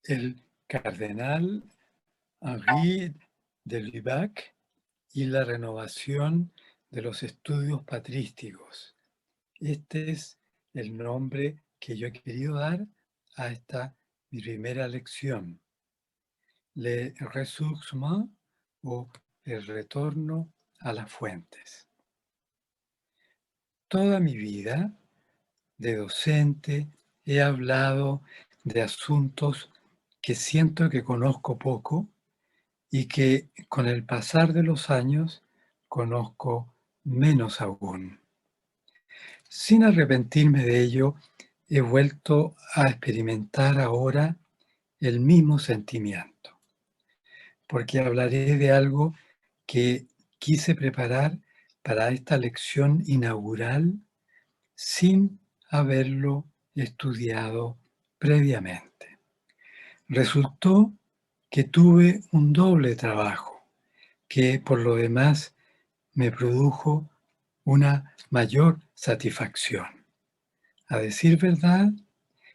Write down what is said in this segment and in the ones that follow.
el cardenal Henri de Lubac y la renovación de los estudios patrísticos. Este es el nombre que yo he querido dar a esta mi primera lección. Le ressourcement o el retorno a las fuentes. Toda mi vida de docente he hablado de asuntos que siento que conozco poco y que con el pasar de los años conozco menos aún. Sin arrepentirme de ello, he vuelto a experimentar ahora el mismo sentimiento, porque hablaré de algo que quise preparar para esta lección inaugural sin haberlo estudiado previamente. Resultó que tuve un doble trabajo, que por lo demás me produjo una mayor satisfacción. A decir verdad,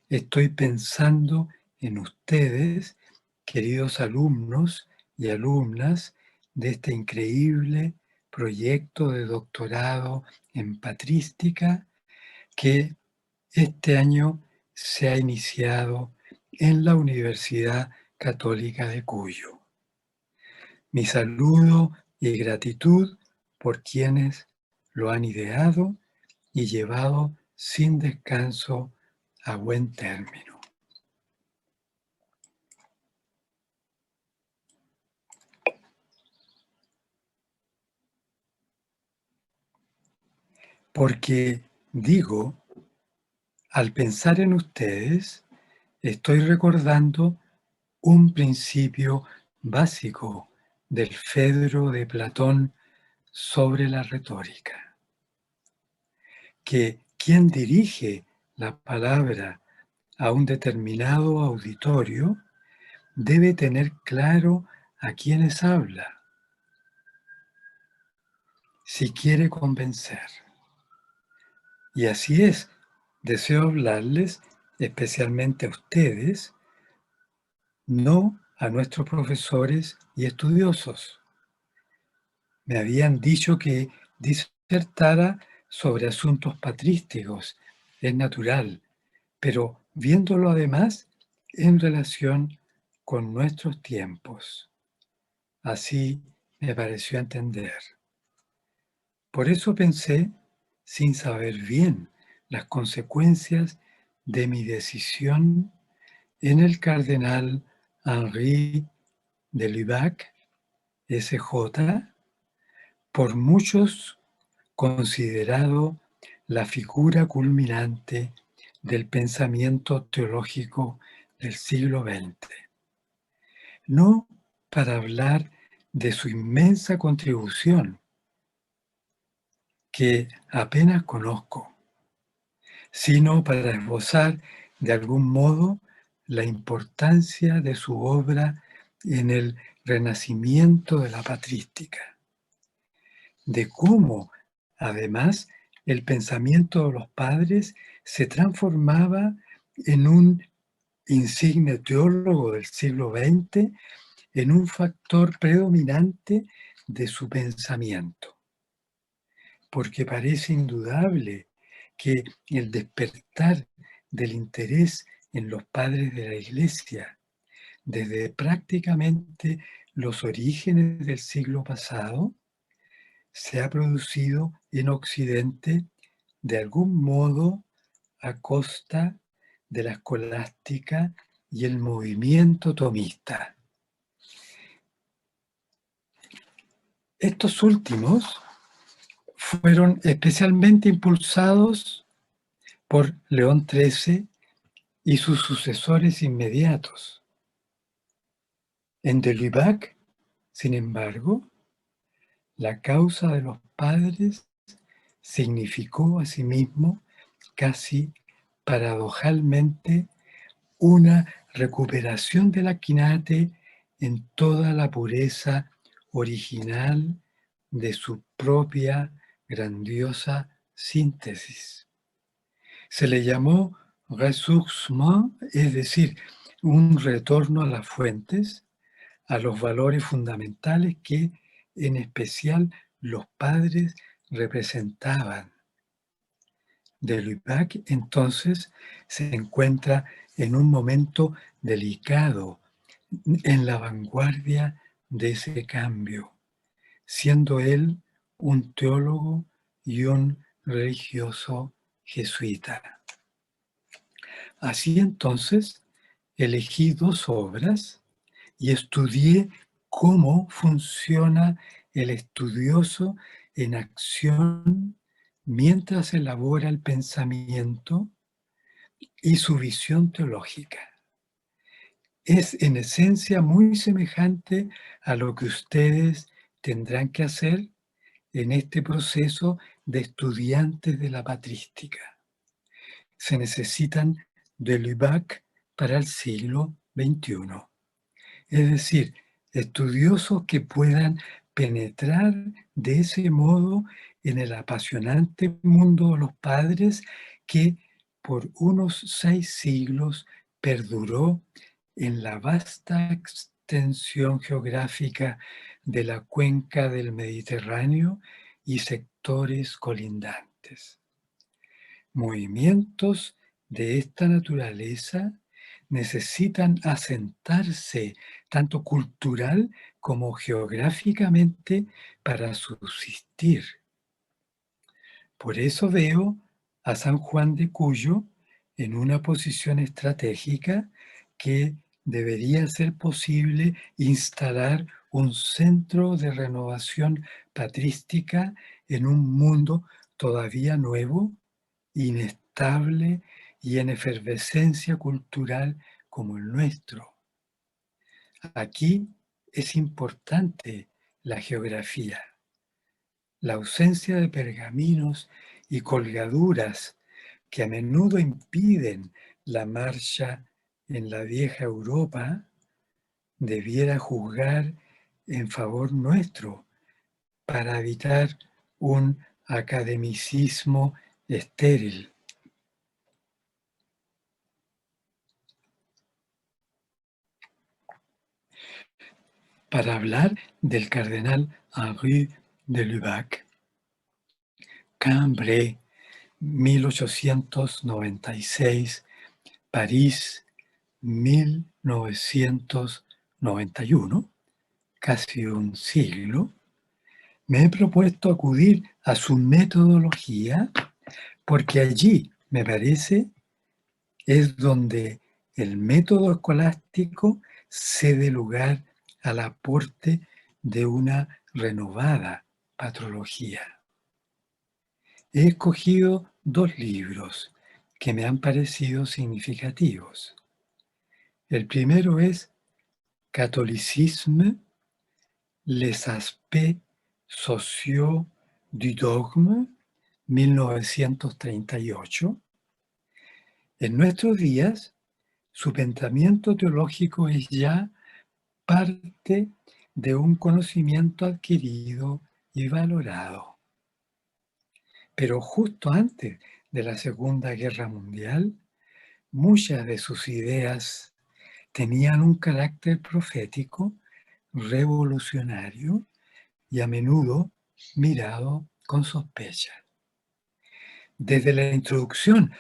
estoy pensando en ustedes, queridos alumnos y alumnas de este increíble proyecto de doctorado en patrística que este año se ha iniciado en la Universidad Católica de Cuyo. Mi saludo y gratitud por quienes lo han ideado y llevado sin descanso a buen término. Porque digo, al pensar en ustedes, estoy recordando un principio básico del Fedro de Platón sobre la retórica, que quien dirige la palabra a un determinado auditorio debe tener claro a quiénes habla, si quiere convencer. Y así es, deseo hablarles especialmente a ustedes, no a nuestros profesores y estudiosos. Me habían dicho que disertara sobre asuntos patrísticos, es natural, pero viéndolo además en relación con nuestros tiempos. Así me pareció entender. Por eso pensé, sin saber bien las consecuencias de mi decisión, en el cardenal Henri de Lubac, S.J., por muchos considerado la figura culminante del pensamiento teológico del siglo XX. No para hablar de su inmensa contribución, que apenas conozco, sino para esbozar de algún modo la importancia de su obra en el renacimiento de la patrística, de cómo, además, el pensamiento de los padres se transformaba en un insigne teólogo del siglo XX, en un factor predominante de su pensamiento. Porque parece indudable que el despertar del interés en los padres de la Iglesia, desde prácticamente los orígenes del siglo pasado, se ha producido en Occidente de algún modo a costa de la escolástica y el movimiento tomista. Estos últimos fueron especialmente impulsados por León XIII y sus sucesores inmediatos. En de Lubac, sin embargo, la causa de los padres significó asimismo, casi paradojalmente, una recuperación de la quinate en toda la pureza original de su propia grandiosa síntesis. Se le llamó ressourcement, es decir, un retorno a las fuentes, a los valores fundamentales que en especial los padres representaban. De Lubac entonces se encuentra en un momento delicado, en la vanguardia de ese cambio, siendo él un teólogo y un religioso jesuita. Así entonces, elegí dos obras y estudié cómo funciona el estudioso en acción mientras elabora el pensamiento y su visión teológica. Es en esencia muy semejante a lo que ustedes tendrán que hacer en este proceso de estudiantes de la patrística. Se necesitan de Lubac para el siglo XXI. Es decir, estudiosos que puedan penetrar de ese modo en el apasionante mundo de los padres que por unos 6 siglos perduró en la vasta extensión geográfica de la cuenca del Mediterráneo y sectores colindantes. Movimientos de esta naturaleza necesitan asentarse tanto cultural como geográficamente para subsistir. Por eso veo a San Juan de Cuyo en una posición estratégica que debería ser posible instalar un centro de renovación patrística en un mundo todavía nuevo, inestable y en efervescencia cultural como el nuestro. Aquí es importante la geografía. La ausencia de pergaminos y colgaduras que a menudo impiden la marcha en la vieja Europa debiera juzgar en favor nuestro para evitar un academicismo estéril. Para hablar del cardenal Henri de Lubac, Cambrai, 1896, París, 1991, casi un siglo, me he propuesto acudir a su metodología porque allí, me parece, es donde el método escolástico cede lugar al aporte de una renovada patrología. He escogido dos libros que me han parecido significativos. El primero es Catholicisme, les aspects sociaux du dogme, 1938. En nuestros días, su pensamiento teológico es ya parte de un conocimiento adquirido y valorado. Pero justo antes de la Segunda Guerra Mundial, muchas de sus ideas tenían un carácter profético, revolucionario y a menudo mirado con sospecha. Desde la introducción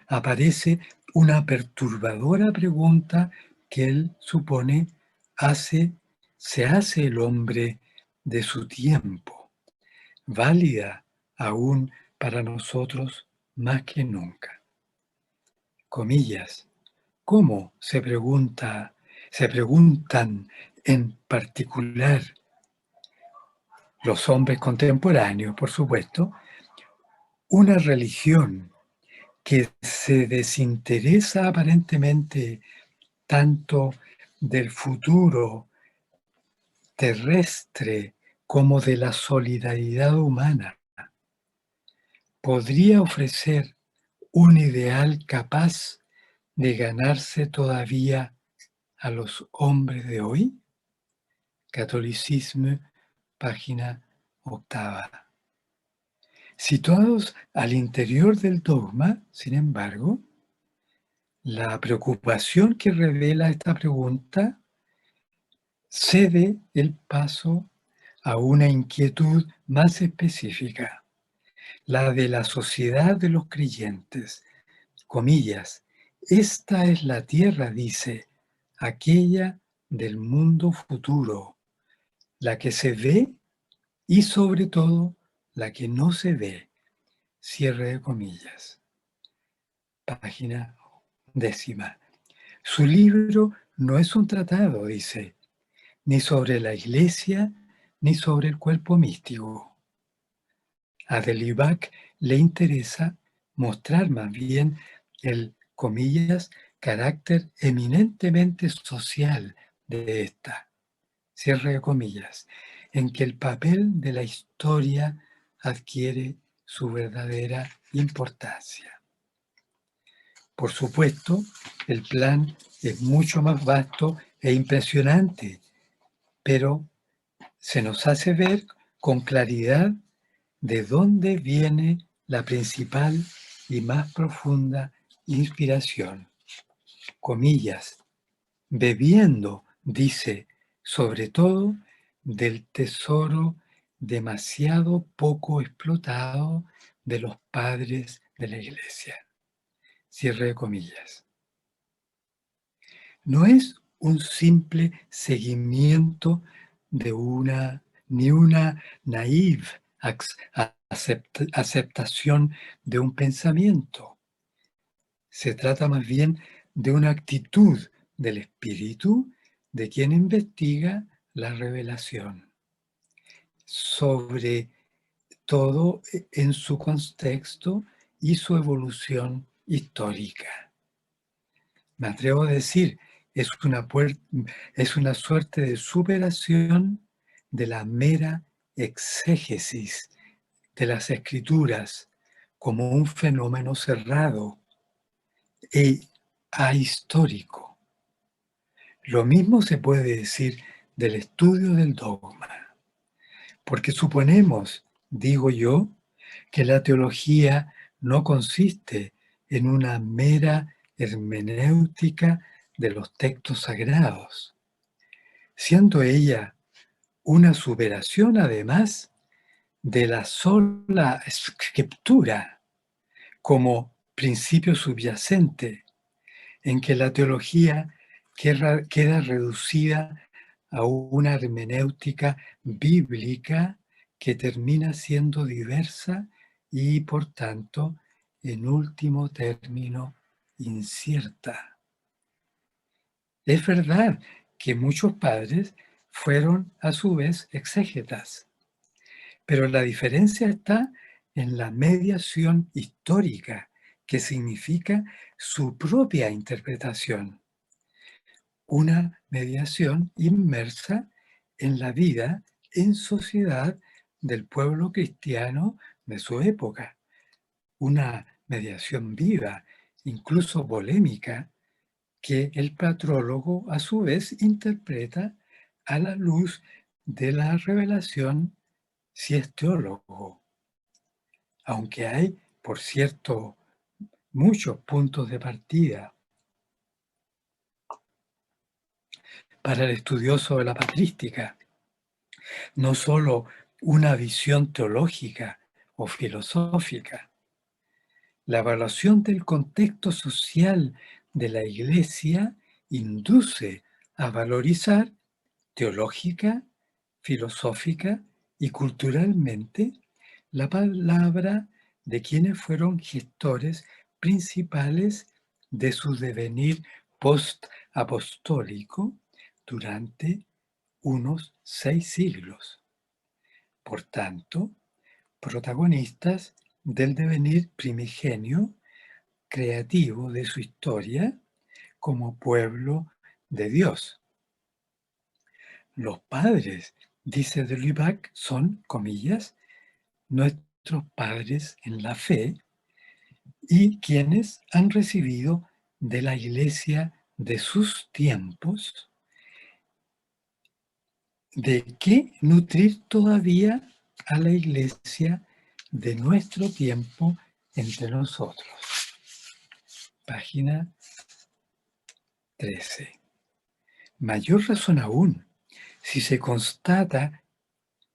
aparece una perturbadora pregunta que él supone se hace el hombre de su tiempo, válida aún para nosotros más que nunca. Comillas, ¿cómo se preguntan en particular los hombres contemporáneos, por supuesto, una religión que se desinteresa aparentemente tanto del futuro terrestre como de la solidaridad humana, podría ofrecer un ideal capaz de ganarse todavía a los hombres de hoy? Catolicismo, página 8. Situados al interior del dogma, sin embargo, La preocupación que revela esta pregunta cede el paso a una inquietud más específica, la de la sociedad de los creyentes. Comillas, esta es la tierra, dice, aquella del mundo futuro, la que se ve y sobre todo la que no se ve. Cierre de comillas. Página 10. Su libro no es un tratado, dice, ni sobre la iglesia, ni sobre el cuerpo místico. A de Lubac le interesa mostrar más bien el, comillas, carácter eminentemente social de esta, cierre de comillas, en que el papel de la historia adquiere su verdadera importancia. Por supuesto, el plan es mucho más vasto e impresionante, pero se nos hace ver con claridad de dónde viene la principal y más profunda inspiración. Comillas, bebiendo, dice, sobre todo del tesoro demasiado poco explotado de los padres de la Iglesia. Cierre de comillas. No es un simple seguimiento de ni una naive aceptación de un pensamiento. Se trata más bien de una actitud del espíritu de quien investiga la revelación, sobre todo en su contexto y su evolución histórica. Me atrevo a decir, es una suerte de superación de la mera exégesis de las escrituras como un fenómeno cerrado e ahistórico. Lo mismo se puede decir del estudio del dogma, porque suponemos, digo yo, que la teología no consiste en una mera hermenéutica de los textos sagrados, siendo ella una superación además de la sola escritura como principio subyacente, en que la teología queda reducida a una hermenéutica bíblica que termina siendo diversa y, por tanto, en último término, incierta. Es verdad que muchos padres fueron a su vez exégetas, pero la diferencia está en la mediación histórica, que significa su propia interpretación. Una mediación inmersa en la vida en sociedad del pueblo cristiano de su época. Una mediación viva, incluso polémica, que el patrólogo a su vez interpreta a la luz de la revelación si es teólogo. Aunque hay, por cierto, muchos puntos de partida para el estudioso de la patrística, no solo una visión teológica o filosófica. La evaluación del contexto social de la Iglesia induce a valorizar teológica, filosófica y culturalmente la palabra de quienes fueron gestores principales de su devenir post-apostólico durante unos 6 siglos. Por tanto, protagonistas del devenir primigenio creativo de su historia como pueblo de Dios. Los padres, dice de Lubac, son, comillas, nuestros padres en la fe y quienes han recibido de la iglesia de sus tiempos de qué nutrir todavía a la iglesia de nuestro tiempo entre nosotros. Página 13. Mayor razón aún, si se constata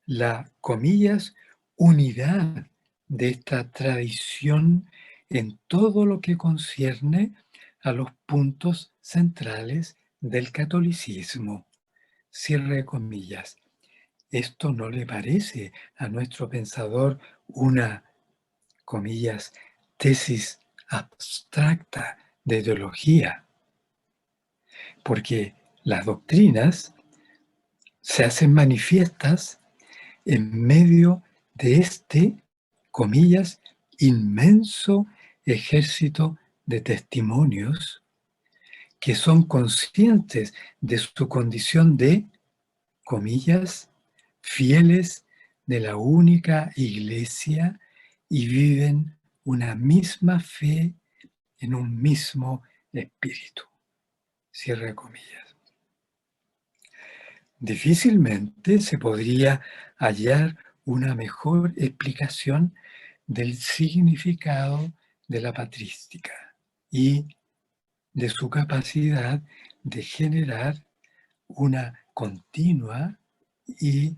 la, comillas, unidad de esta tradición en todo lo que concierne a los puntos centrales del catolicismo. Cierre de comillas. ¿Esto no le parece a nuestro pensador una, comillas, tesis abstracta de ideología? Porque las doctrinas se hacen manifiestas en medio de este, comillas, inmenso ejército de testimonios que son conscientes de su condición de, comillas, fieles de la única iglesia y viven una misma fe en un mismo espíritu. Cierre comillas. Difícilmente se podría hallar una mejor explicación del significado de la patrística y de su capacidad de generar una continua y,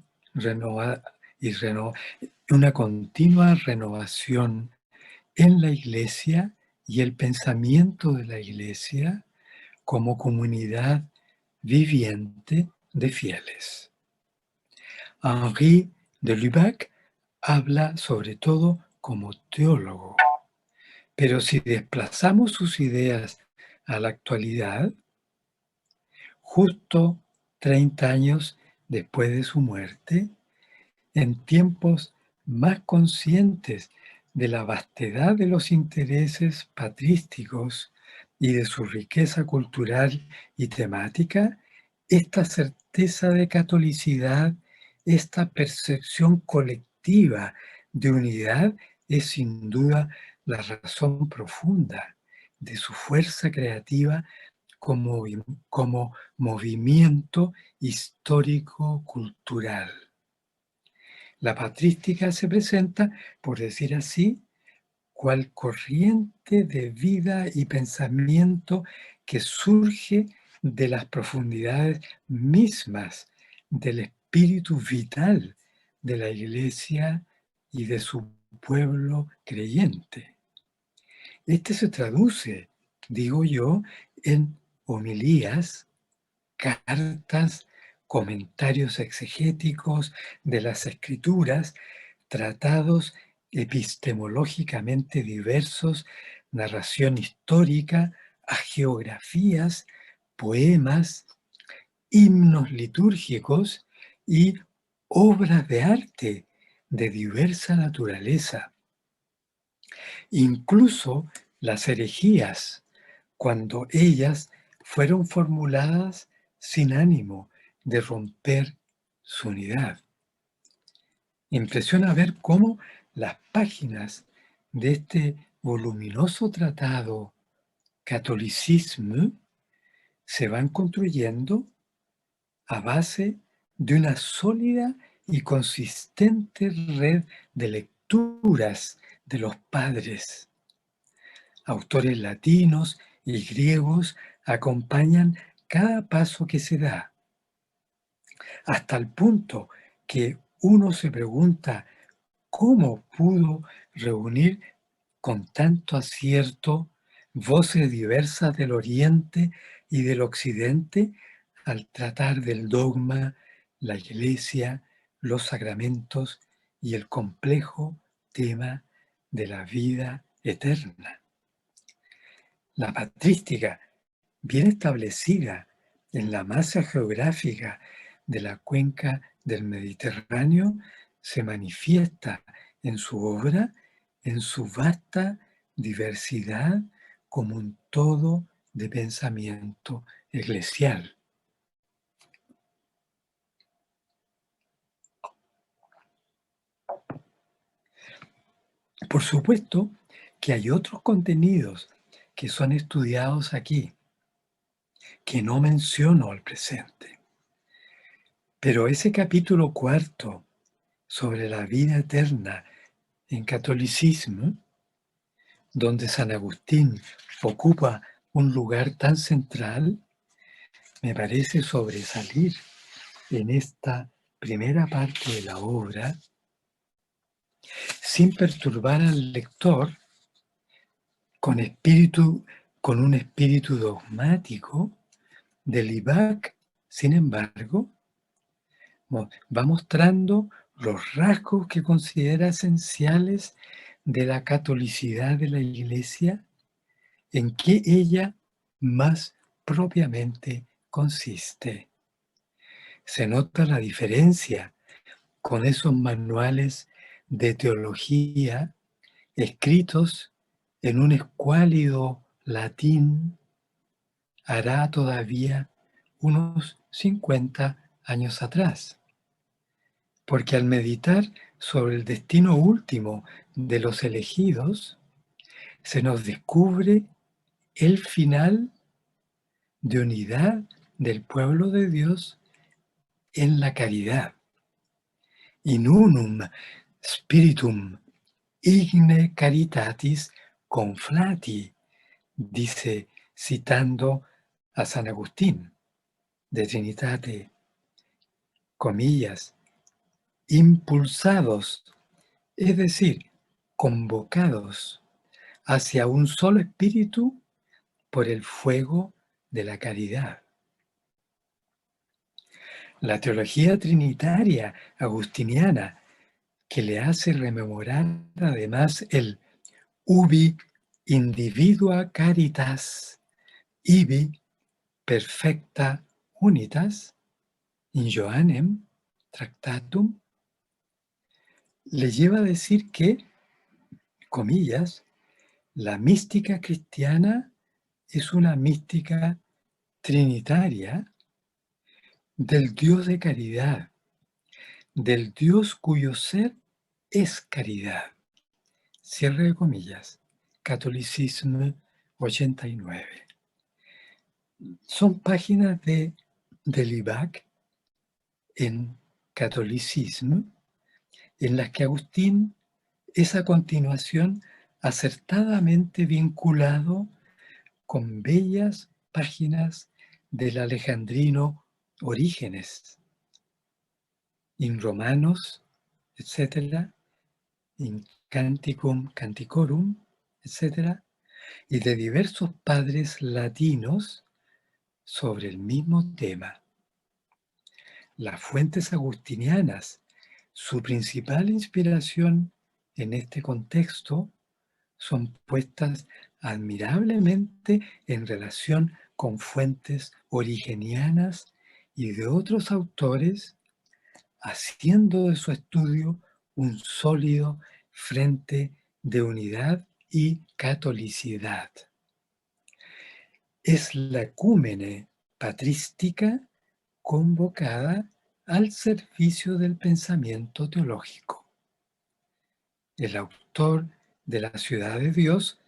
una continua renovación en la Iglesia y el pensamiento de la Iglesia como comunidad viviente de fieles. Henri de Lubac habla sobre todo como teólogo, pero si desplazamos sus ideas a la actualidad, justo 30 años después de su muerte, en tiempos más conscientes de la vastedad de los intereses patrísticos y de su riqueza cultural y temática, esta certeza de catolicidad, esta percepción colectiva de unidad es sin duda la razón profunda de su fuerza creativa como movimiento histórico-cultural. La patrística se presenta, por decir así, cual corriente de vida y pensamiento que surge de las profundidades mismas del espíritu vital de la Iglesia y de su pueblo creyente. Este se traduce, digo yo, en homilías, cartas, comentarios exegéticos de las Escrituras, tratados epistemológicamente diversos, narración histórica, hagiografías, poemas, himnos litúrgicos y obras de arte de diversa naturaleza. Incluso las herejías, cuando ellas fueron formuladas sin ánimo de romper su unidad. Impresiona ver cómo las páginas de este voluminoso tratado Catolicisme se van construyendo a base de una sólida y consistente red de lecturas de los padres. Autores latinos y griegos acompañan cada paso que se da, hasta el punto que uno se pregunta cómo pudo reunir con tanto acierto voces diversas del Oriente y del Occidente al tratar del dogma, la Iglesia, los sacramentos y el complejo tema de la vida eterna. La patrística, bien establecida en la masa geográfica de la cuenca del Mediterráneo, se manifiesta en su obra, en su vasta diversidad como un todo de pensamiento eclesial. Por supuesto que hay otros contenidos que son estudiados aquí, que no menciono al presente. Pero ese capítulo 4 sobre la vida eterna en catolicismo, donde San Agustín ocupa un lugar tan central, me parece sobresalir en esta primera parte de la obra, sin perturbar al lector con un espíritu dogmático, Delibac, sin embargo, va mostrando los rasgos que considera esenciales de la catolicidad de la Iglesia, en que ella más propiamente consiste. Se nota la diferencia con esos manuales de teología escritos en un escuálido latín hará todavía unos 50 años atrás. Porque al meditar sobre el destino último de los elegidos, se nos descubre el final de unidad del pueblo de Dios en la caridad. In unum spiritum igne caritatis conflati, dice citando a San Agustín, de Trinitate, comillas, impulsados, es decir, convocados hacia un solo espíritu por el fuego de la caridad. La teología trinitaria agustiniana, que le hace rememorar además el ubi individua caritas, ibi perfecta unitas, in Johannem Tractatum, le lleva a decir que, comillas, la mística cristiana es una mística trinitaria del Dios de caridad, del Dios cuyo ser es caridad. Cierre de comillas. Catolicisme 89. Son páginas de Delibac en Catolicisme en las que Agustín es a continuación acertadamente vinculado con bellas páginas del alejandrino Orígenes, in Romanos, etc., in Canticum Canticorum, etc., y de diversos padres latinos sobre el mismo tema. Las fuentes agustinianas, su principal inspiración en este contexto, son puestas admirablemente en relación con fuentes origenianas y de otros autores, haciendo de su estudio un sólido frente de unidad y catolicidad. Es la ecúmene patrística convocada al servicio del pensamiento teológico. El autor de la Ciudad de Dios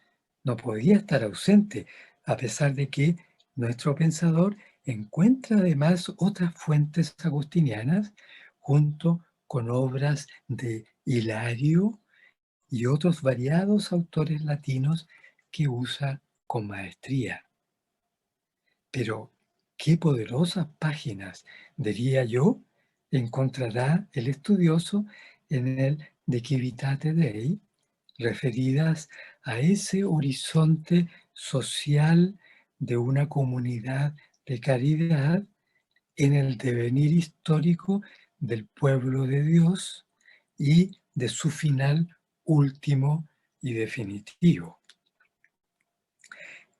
no podía estar ausente, a pesar de que nuestro pensador encuentra además otras fuentes agustinianas junto con obras de Hilario y otros variados autores latinos que usa con maestría. Pero qué poderosas páginas, diría yo, encontrará el estudioso en el De Civitate Dei, referidas a ese horizonte social de una comunidad de caridad en el devenir histórico del pueblo de Dios y de su final último y definitivo.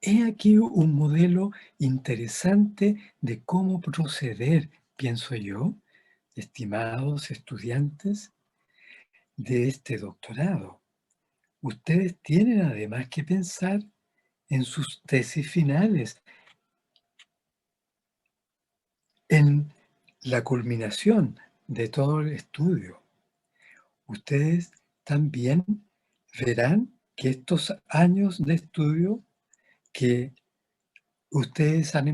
He aquí un modelo interesante de cómo proceder, pienso yo, estimados estudiantes de este doctorado. Ustedes tienen además que pensar en sus tesis finales, en la culminación de todo el estudio. Ustedes también verán que estos años de estudio que ustedes han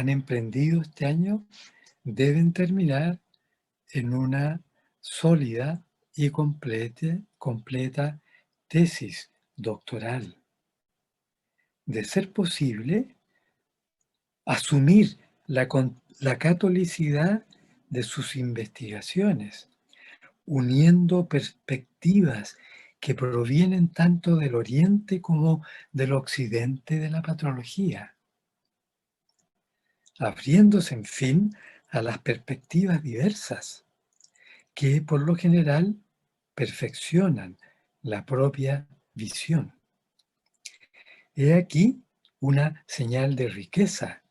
emprendido este año, deben terminar en una sólida y completa tesis doctoral. De ser posible, asumir la catolicidad de sus investigaciones, uniendo perspectivas que provienen tanto del oriente como del occidente de la patrología, abriéndose, en fin, a las perspectivas diversas, que por lo general perfeccionan la propia visión. He aquí una señal de riqueza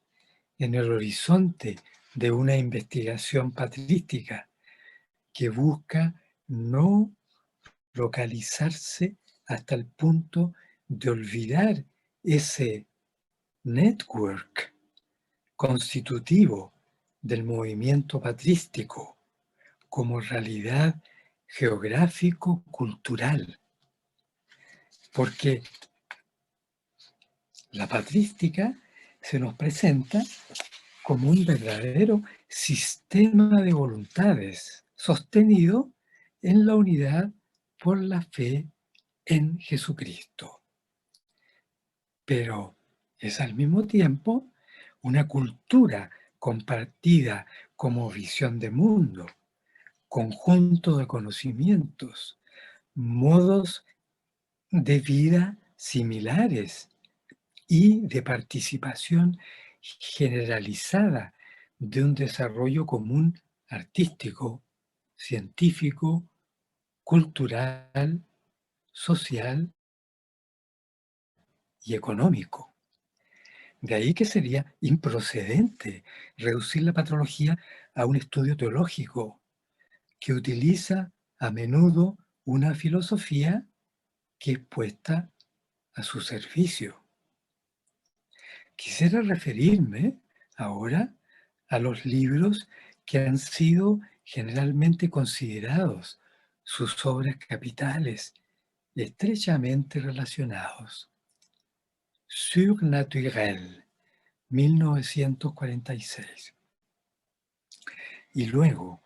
en el horizonte de una investigación patrística que busca no localizarse hasta el punto de olvidar ese network constitutivo del movimiento patrístico como realidad geográfico-cultural, porque la patrística se nos presenta como un verdadero sistema de voluntades sostenido en la unidad por la fe en Jesucristo. Pero es al mismo tiempo una cultura compartida como visión de mundo, conjunto de conocimientos, modos de vida similares y de participación generalizada de un desarrollo común artístico, científico, cultural, social y económico. De ahí que sería improcedente reducir la patología a un estudio teológico que utiliza a menudo una filosofía que es puesta a su servicio. Quisiera referirme ahora a los libros que han sido generalmente considerados sus obras capitales, estrechamente relacionados. Surnaturel, 1946. Y luego,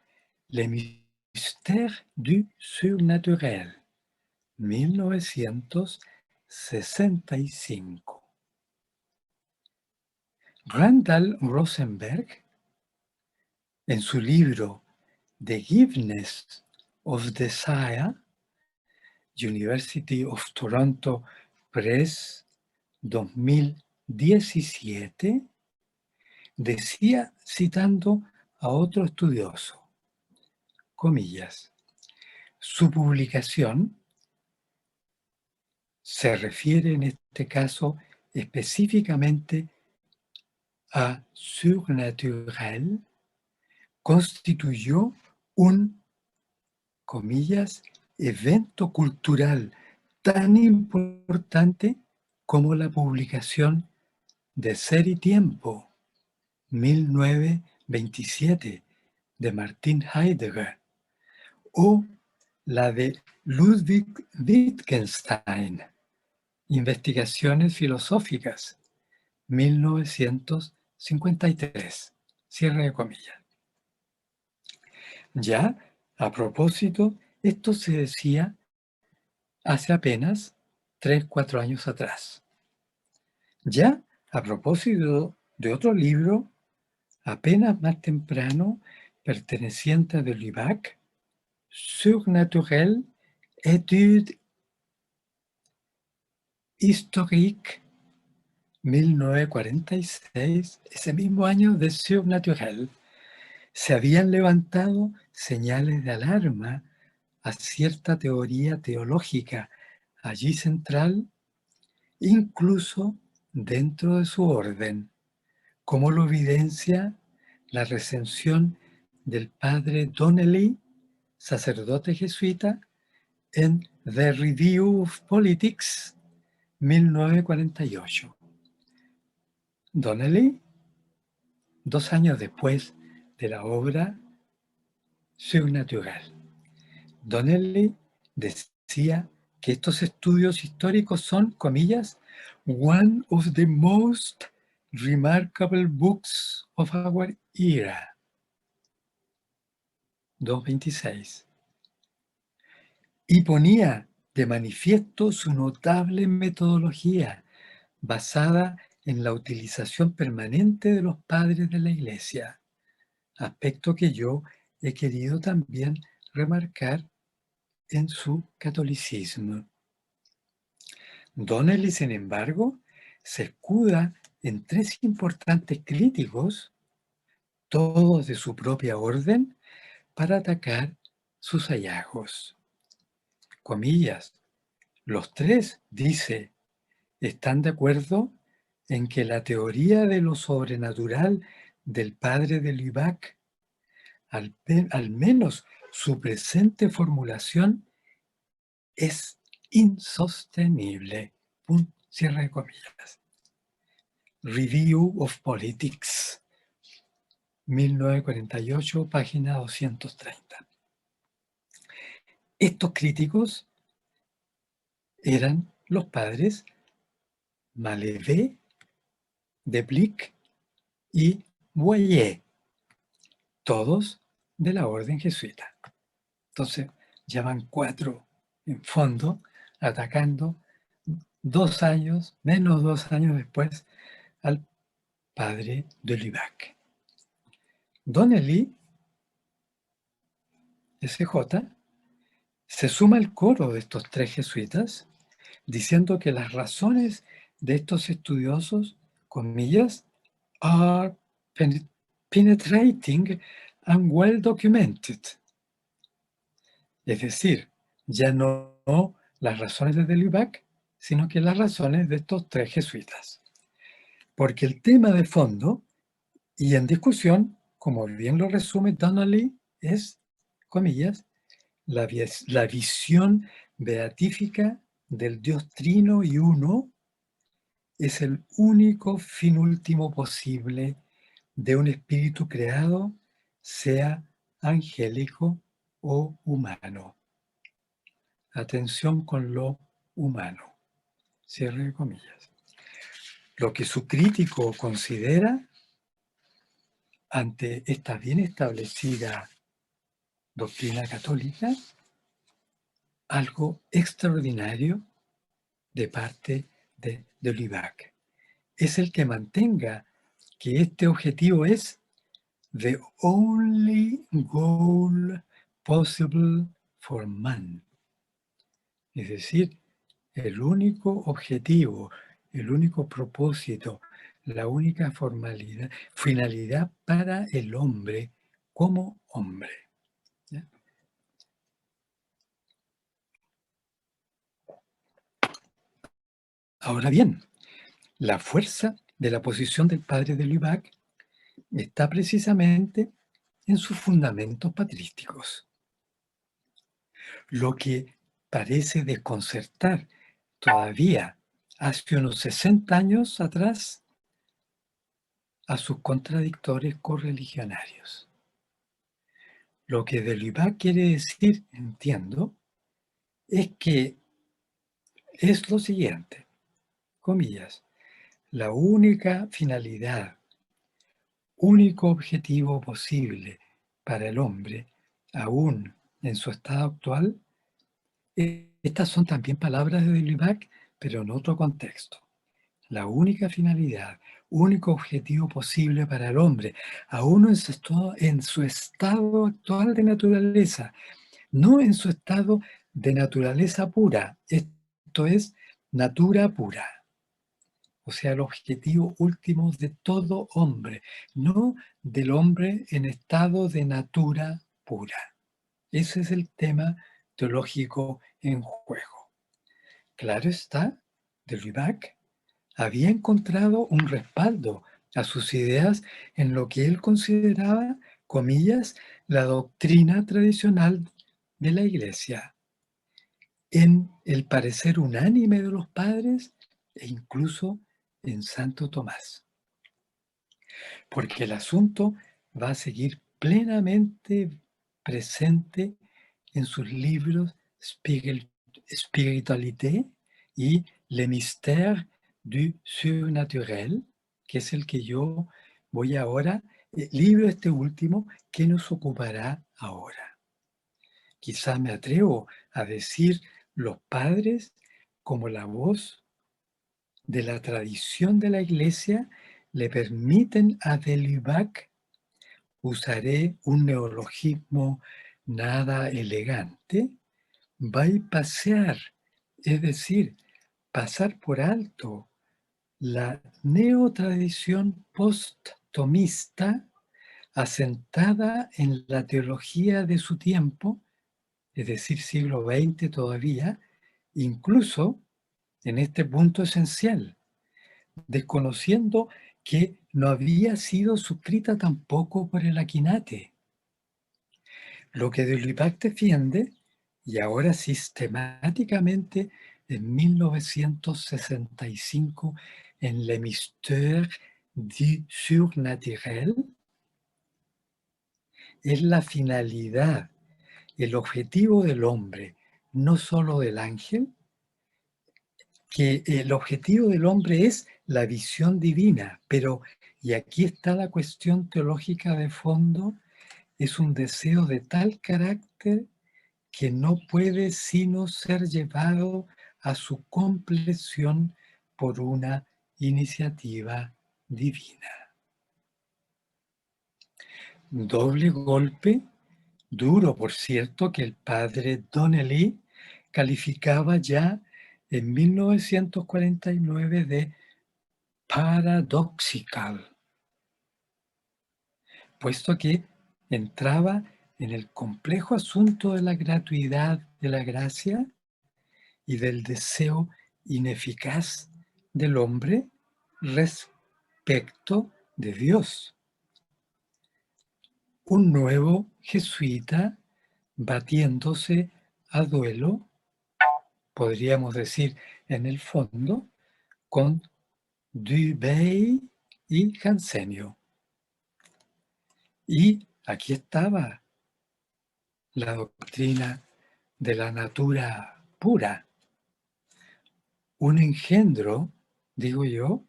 Les mystères du surnaturel, 1965. Randall Rosenberg, en su libro The Giftedness of Desire, University of Toronto Press, 2017, decía, citando a otro estudioso, comillas, su publicación se refiere en este caso específicamente a Surnaturel, constituyó un, comillas, evento cultural tan importante como la publicación de Ser y Tiempo, 1927, de Martin Heidegger, o la de Ludwig Wittgenstein, Investigaciones filosóficas, 1953. Cierre de comillas. Ya, a propósito, esto se decía hace apenas 3-4 años atrás. Ya, a propósito de otro libro, apenas más temprano, perteneciente a Delibac, Surnaturel, étude historique, 1946, ese mismo año de Surnaturel, se habían levantado señales de alarma a cierta teoría teológica allí central, incluso dentro de su orden, como lo evidencia la recensión del padre Donnelly, sacerdote jesuita, en The Review of Politics, 1948. Donnelly, 2 años después de la obra Surnaturel. Donnelly decía que estos estudios históricos son, comillas, one of the most remarkable books of our era. 226. Y ponía de manifiesto su notable metodología basada en la utilización permanente de los padres de la Iglesia, aspecto que yo he querido también remarcar en su catolicismo. Donnelly, sin embargo, se escuda en tres importantes críticos, todos de su propia orden, para atacar sus hallazgos. Comillas, los tres, dice, están de acuerdo en que la teoría de lo sobrenatural del padre de Lubac, al menos su presente formulación, es insostenible. Cierre de comillas. Review of Politics, 1948, página 230. Estos críticos eran los padres Malevé, Deblic y Boyer, todos de la orden jesuita. Entonces, ya van 4 en fondo, atacando 2 años, menos 2 años después, al padre de Lubac. Donnelly, SJ, se suma al coro de estos tres jesuitas, diciendo que las razones de estos estudiosos, comillas, are penetrating and well documented. Es decir, ya no las razones de Lubac, sino que las razones de estos tres jesuitas. Porque el tema de fondo y en discusión, como bien lo resume Donnelly, es, comillas, la visión beatífica del Dios trino y uno es el único fin último posible de un espíritu creado, sea angélico o humano. Atención con lo humano. Cierre de comillas. Lo que su crítico considera ante esta bien establecida doctrina católica, algo extraordinario de parte de Lubac. Es el que mantenga que este objetivo es the only goal possible for man. Es decir, el único objetivo, el único propósito, la única finalidad para el hombre como hombre. ¿Ya? Ahora bien, la fuerza de la posición del padre de Lubac está precisamente en sus fundamentos patrísticos, lo que parece desconcertar todavía hace unos 60 años atrás a sus contradictores correligionarios. Lo que de Lubac quiere decir, entiendo, es que es lo siguiente, comillas, la única finalidad, único objetivo posible para el hombre, aún en su estado actual. Estas son también palabras de Lubac, pero en otro contexto. La única finalidad, único objetivo posible para el hombre, aún en su estado actual de naturaleza, no en su estado de naturaleza pura, esto es, natura pura. O sea, el objetivo último de todo hombre, no del hombre en estado de natura pura. Ese es el tema teológico en juego. Claro está, de Lubac había encontrado un respaldo a sus ideas en lo que él consideraba, comillas, la doctrina tradicional de la Iglesia, en el parecer unánime de los padres e incluso en Santo Tomás. Porque el asunto va a seguir plenamente presente en sus libros Spiritualité y Le mystère du surnaturel, que es el que yo voy ahora, libro este último que nos ocupará ahora. Quizá me atrevo a decir los padres como la voz de la tradición de la Iglesia le permiten a de Lubac, usaré un neologismo nada elegante, bypassear, es decir, pasar por alto la neotradición post-tomista asentada en la teología de su tiempo, es decir, siglo XX todavía, incluso en este punto esencial, desconociendo que no había sido suscrita tampoco por el Aquinate. Lo que de Lubac defiende, y ahora sistemáticamente en 1965 en Le Mystère du Surnaturel, es la finalidad, el objetivo del hombre, no solo del ángel, que el objetivo del hombre es la visión divina, pero, y aquí está la cuestión teológica de fondo, es un deseo de tal carácter que no puede sino ser llevado a su compleción por una iniciativa divina. Doble golpe, duro por cierto, que el padre Donnelly calificaba ya en 1949 de paradoxical, puesto que entraba en el complejo asunto de la gratuidad de la gracia y del deseo ineficaz del hombre respecto de Dios. Un nuevo jesuita batiéndose a duelo, podríamos decir en el fondo, con Dubay y Jansenio. Y aquí estaba la doctrina de la natura pura, un engendro, digo yo,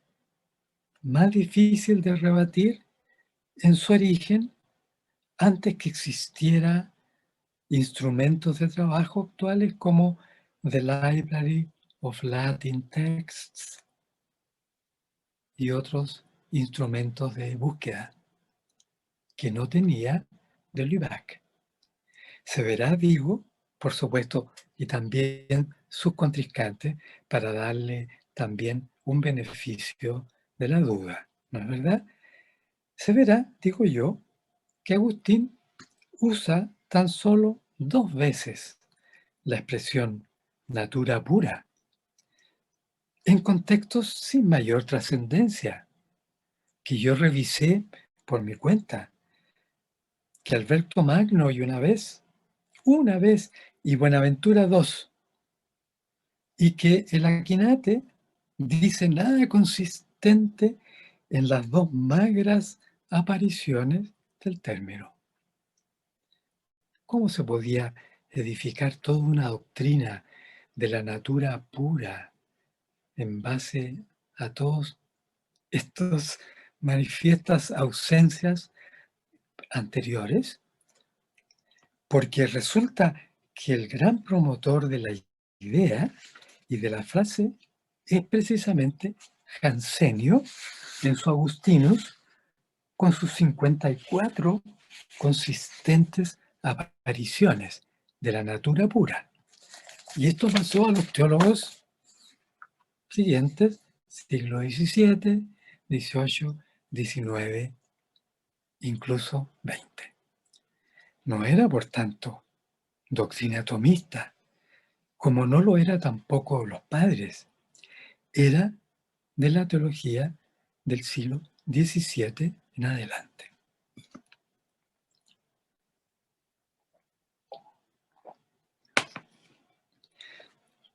más difícil de rebatir en su origen antes que existiera instrumentos de trabajo actuales como The Library of Latin Texts y otros instrumentos de búsqueda que no tenía de Lubac. Se verá, digo, por supuesto, y también sus contrincantes, para darle también un beneficio de la duda, ¿no es verdad? Se verá, digo yo, que Agustín usa tan solo 2 veces la expresión natura pura, en contextos sin mayor trascendencia, que yo revisé por mi cuenta, que Alberto Magno y una vez, y Buenaventura dos, y que el Aquinate dice nada consistente en las 2 magras apariciones del término. ¿Cómo se podía edificar toda una doctrina de la natura pura en base a todos estos manifiestas ausencias anteriores? Porque resulta que el gran promotor de la idea y de la frase es precisamente Jansenio en su Agustinus, con sus 54 consistentes apariciones de la natura pura. Y esto pasó a los teólogos siguientes, siglo XVII, XVIII, XIX, incluso XX. No era, por tanto, doctrina tomista, como no lo era tampoco los padres. Era de la teología del siglo XVII en adelante.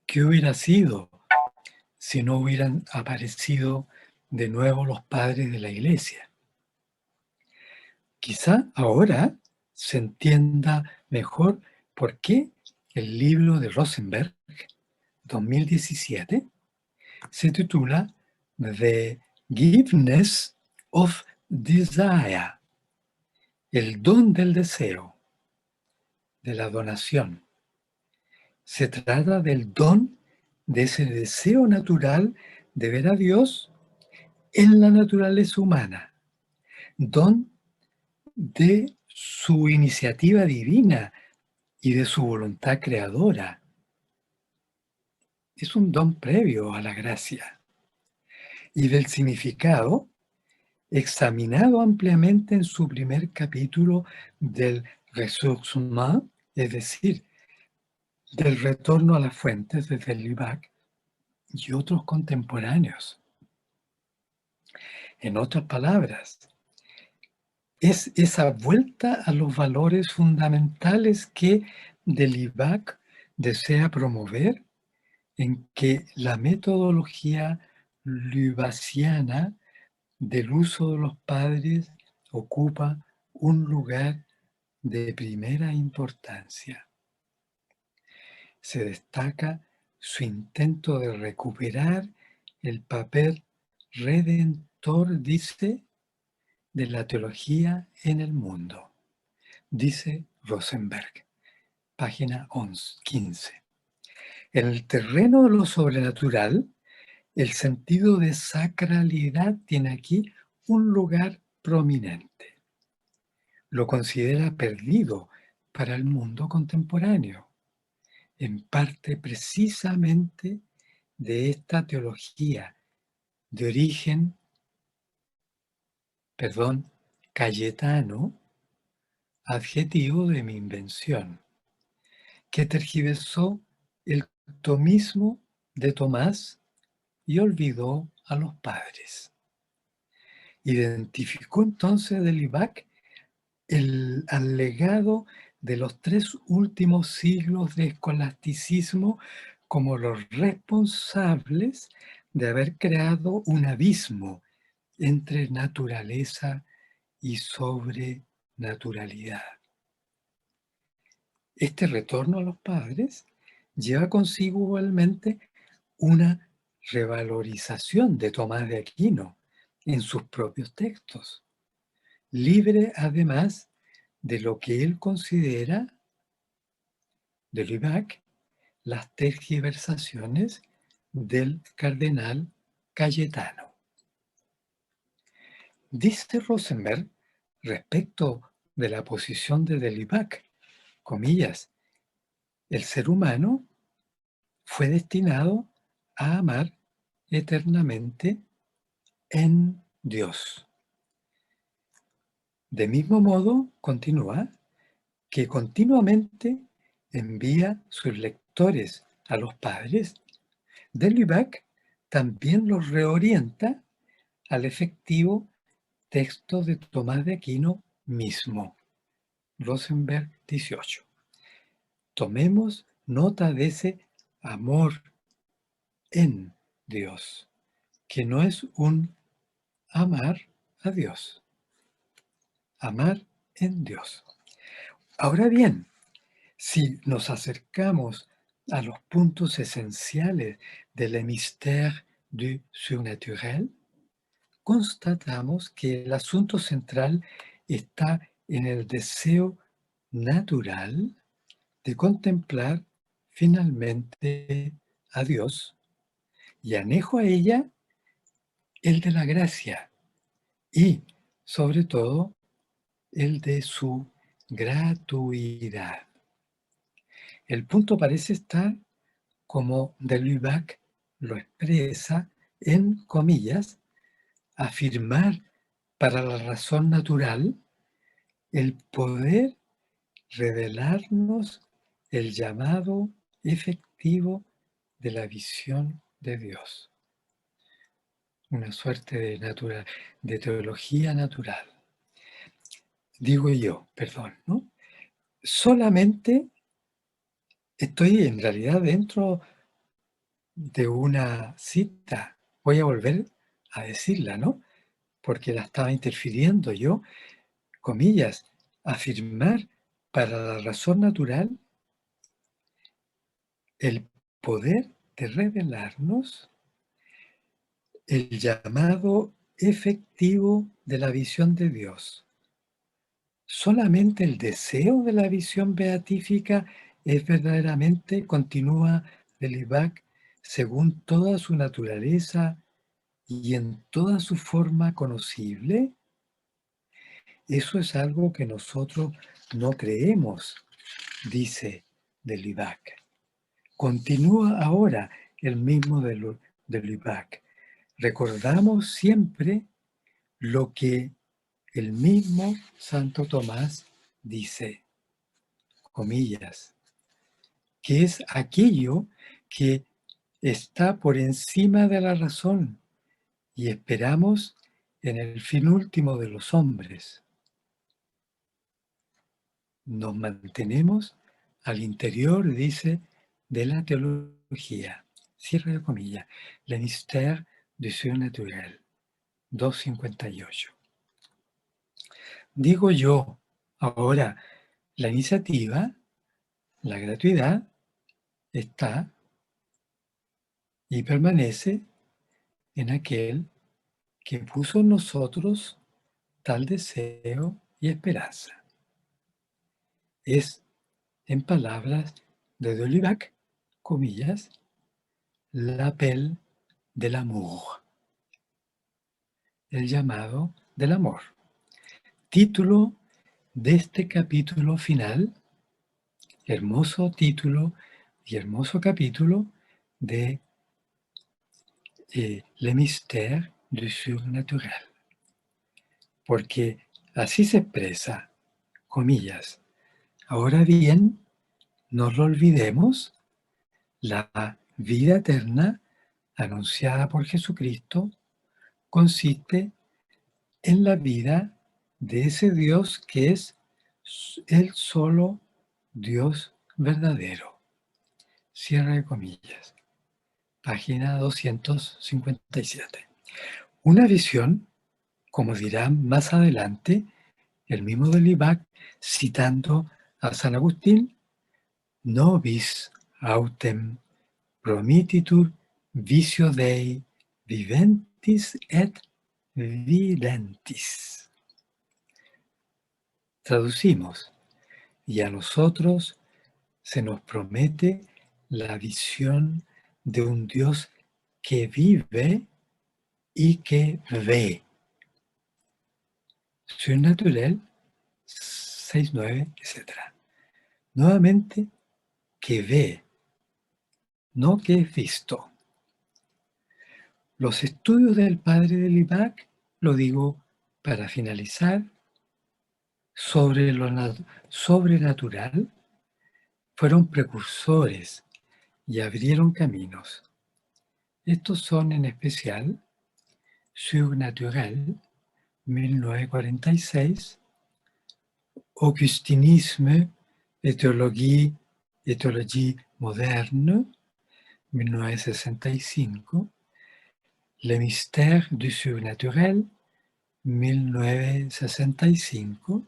¿Qué hubiera sido si no hubieran aparecido de nuevo los padres de la Iglesia? Quizá ahora se entienda mejor por qué el libro de Rosenberg, 2017, se titula The Giveness of Desire, el don del deseo, de la donación. Se trata del don de ese deseo natural de ver a Dios en la naturaleza humana, don de su iniciativa divina y de su voluntad creadora. Es un don previo a la gracia. Y del significado, examinado ampliamente en su primer capítulo del Ressourcement, es decir, del retorno a las fuentes de Delibach y otros contemporáneos. En otras palabras, es esa vuelta a los valores fundamentales que Delibach desea promover, en que la metodología lübasiana del uso de los padres ocupa un lugar de primera importancia. Se destaca su intento de recuperar el papel redentor, dice, de la teología en el mundo, dice Rosenberg, página 15. En el terreno de lo sobrenatural, el sentido de sacralidad tiene aquí un lugar prominente. Lo considera perdido para el mundo contemporáneo, en parte precisamente de esta teología de origen, cayetano, adjetivo de mi invención, que tergiversó el tomismo de Tomás y olvidó a los padres. Identificó entonces Delibach al legado de los 3 últimos siglos de escolasticismo como los responsables de haber creado un abismo entre naturaleza y sobrenaturalidad. Este retorno a los padres lleva consigo igualmente una revalorización de Tomás de Aquino en sus propios textos, libre además de lo que él considera, Delibach, las tergiversaciones del cardenal Cayetano. Dice Rosenberg respecto de la posición de Delibach, comillas, el ser humano fue destinado a amar eternamente en Dios. De mismo modo, continúa, que continuamente envía sus lectores a los padres, Delibach también los reorienta al efectivo texto de Tomás de Aquino mismo, Rosenberg 18. Tomemos nota de ese amor en Dios, que no es un amar a Dios, amar en Dios. Ahora bien, si nos acercamos a los puntos esenciales del mystère du surnaturel, constatamos que el asunto central está en el deseo natural de contemplar finalmente a Dios y anejo a ella el de la gracia y, sobre todo, el de su gratuidad. El punto parece estar, como Delibach lo expresa, en comillas, afirmar para la razón natural el poder revelarnos el llamado efectivo de la visión de Dios. Una suerte de teología natural. Digo yo, perdón, ¿no? Solamente estoy en realidad dentro de una cita. Voy a volver a decirla, ¿no? Porque la estaba interfiriendo yo, comillas, afirmar para la razón natural el poder de revelarnos el llamado efectivo de la visión de Dios. Solamente el deseo de la visión beatífica es verdaderamente, continúa Delibach, según toda su naturaleza y en toda su forma conocible, eso es algo que nosotros no creemos, dice de Lubac. Continúa ahora el mismo de Lubac. Recordamos siempre lo que el mismo Santo Tomás dice, comillas, que es aquello que está por encima de la razón y esperamos en el fin último de los hombres. Nos mantenemos al interior, dice, de la teología. Cierre de comillas. Le mystère du surnaturel. 258. Digo yo, ahora, la iniciativa, la gratuidad, está y permanece en aquel que puso en nosotros tal deseo y esperanza. Es, en palabras de Dolivac, comillas, l'appel de l'amour, el llamado del amor. Título de este capítulo final, hermoso título y hermoso capítulo de Le mystère du surnaturel. Porque así se expresa, comillas. Ahora bien, no lo olvidemos, la vida eterna anunciada por Jesucristo consiste en la vida de ese Dios que es el solo Dios verdadero. Cierre de comillas. Página 257. Una visión, como dirán más adelante, el mismo de Lubac, citando a San Agustín, nobis autem promittitur visio Dei viventis et videntis. Traducimos, y a nosotros se nos promete la visión de un Dios que vive y que ve. Surnaturel 6.9, etc. Nuevamente, que ve, no que es visto. Los estudios del padre de Lubac, lo digo para finalizar, sobre lo sobrenatural, fueron precursores y abrieron caminos. Estos son en especial Surnaturel, 1946, Augustinisme et théologie moderne, 1965, Le mystère du surnaturel, 1965,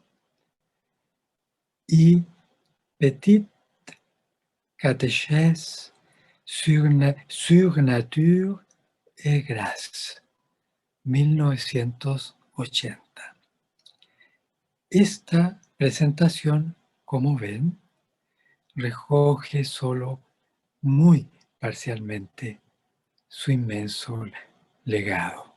y Petite catéchèse sur nature et grâce, 1980. Esta presentación, como ven, recoge solo muy parcialmente su inmenso legado.